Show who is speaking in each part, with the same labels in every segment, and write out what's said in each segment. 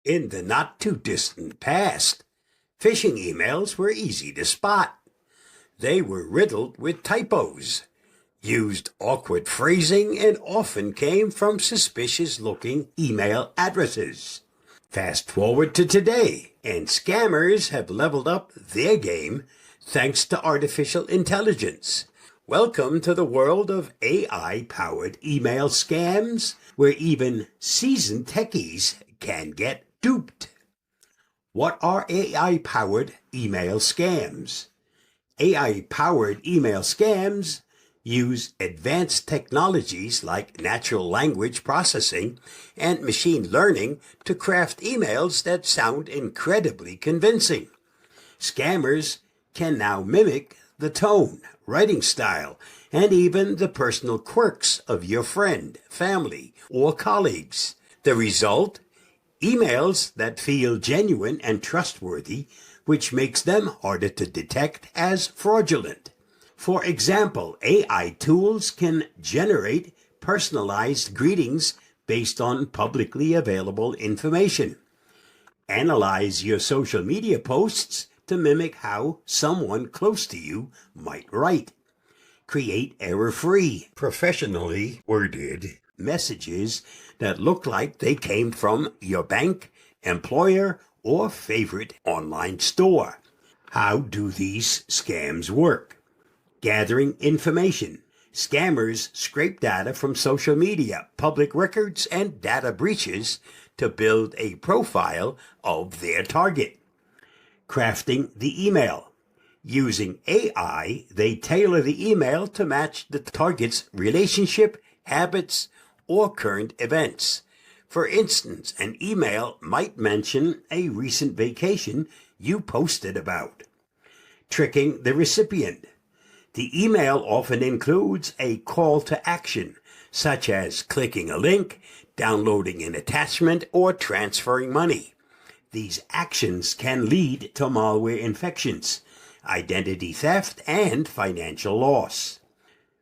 Speaker 1: In the not-too-distant past, phishing emails were easy to spot. They were riddled with typos, used awkward phrasing, and often came from suspicious-looking email addresses. Fast forward to today, and scammers have leveled up their game thanks to artificial intelligence. Welcome to the world of AI-powered email scams, where even seasoned techies can get duped. What are AI-powered email scams? AI-powered email scams use advanced technologies like natural language processing and machine learning to craft emails that sound incredibly convincing. Scammers can now mimic the tone, writing style, and even the personal quirks of your friend, family, or colleagues. The result? Emails that feel genuine and trustworthy, which makes them harder to detect as fraudulent. For example, AI tools can generate personalized greetings based on publicly available information. Analyze your social media posts to mimic how someone close to you might write. Create error-free, professionally worded messages that look like they came from your bank, employer, or favorite online store. How do these scams work? Gathering information. Scammers scrape data from social media, public records, and data breaches to build a profile of their target. Crafting the email. Using AI, they tailor the email to match the target's relationship, habits, or current events. For instance, an email might mention a recent vacation you posted about. Tricking the recipient. The email often includes a call to action, such as clicking a link, downloading an attachment, or transferring money. These actions can lead to malware infections, identity theft, and financial loss.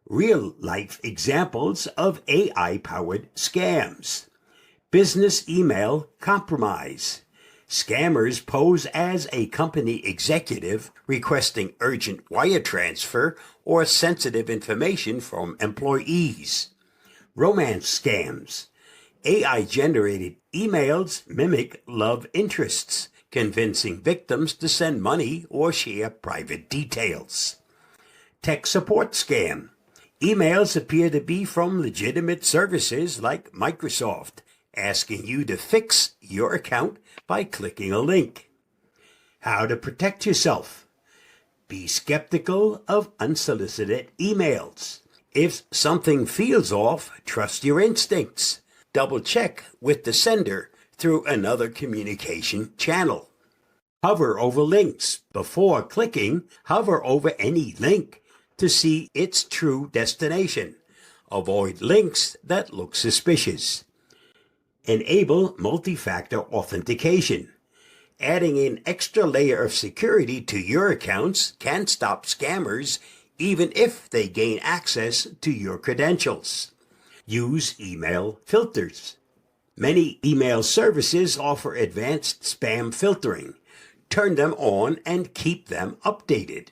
Speaker 1: Real-life examples of AI-powered scams. Business email compromise. Scammers pose as a company executive requesting urgent wire transfer or sensitive information from employees. Romance scams. AI-generated emails mimic love interests, convincing victims to send money or share private details. Tech support scam. Emails appear to be from legitimate services like Microsoft, asking you to fix your account by clicking a link. How to protect yourself. Be skeptical of unsolicited emails. If something feels off, trust your instincts. Double check with the sender through another communication channel. Hover over links. Before clicking, hover over any link to see its true destination. Avoid links that look suspicious. Enable multi-factor authentication. Adding an extra layer of security to your accounts can stop scammers even if they gain access to your credentials. Use email filters. Many email services offer advanced spam filtering. Turn them on and keep them updated.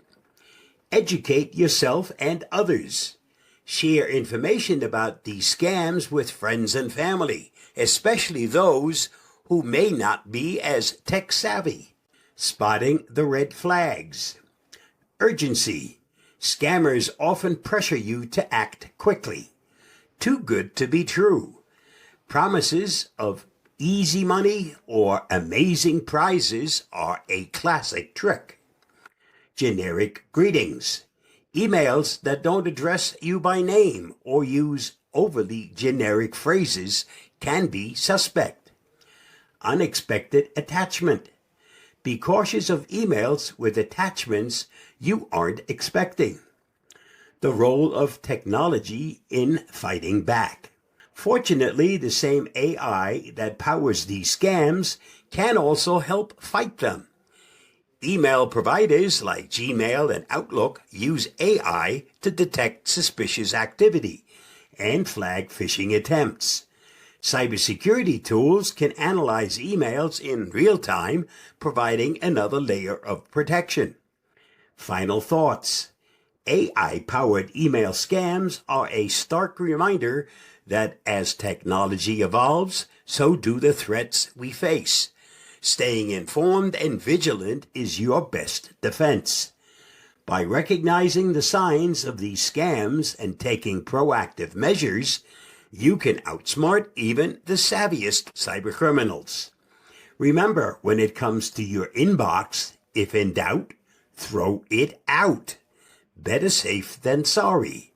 Speaker 1: Educate yourself and others. Share information about these scams with friends and family, especially those who may not be as tech-savvy. Spotting the red flags. Urgency. Scammers often pressure you to act quickly. Too good to be true. Promises of easy money or amazing prizes are a classic trick. Generic greetings. Emails that don't address you by name or use overly generic phrases can be suspect. Unexpected attachment. Be cautious of emails with attachments you aren't expecting. The role of technology in fighting back. Fortunately, the same AI that powers these scams can also help fight them. Email providers like Gmail and Outlook use AI to detect suspicious activity and flag phishing attempts. Cybersecurity tools can analyze emails in real time, providing another layer of protection. Final thoughts. AI-powered email scams are a stark reminder that as technology evolves, so do the threats we face. Staying informed and vigilant is your best defense. By recognizing the signs of these scams and taking proactive measures, you can outsmart even the savviest cybercriminals. Remember, when it comes to your inbox, if in doubt, throw it out. Better safe than sorry.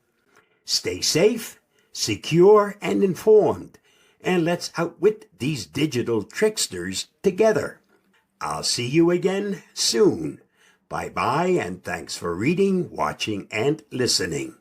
Speaker 1: Stay safe, secure, and informed, and let's outwit these digital tricksters together. I'll see you again soon. Bye-bye, and thanks for reading, watching, and listening.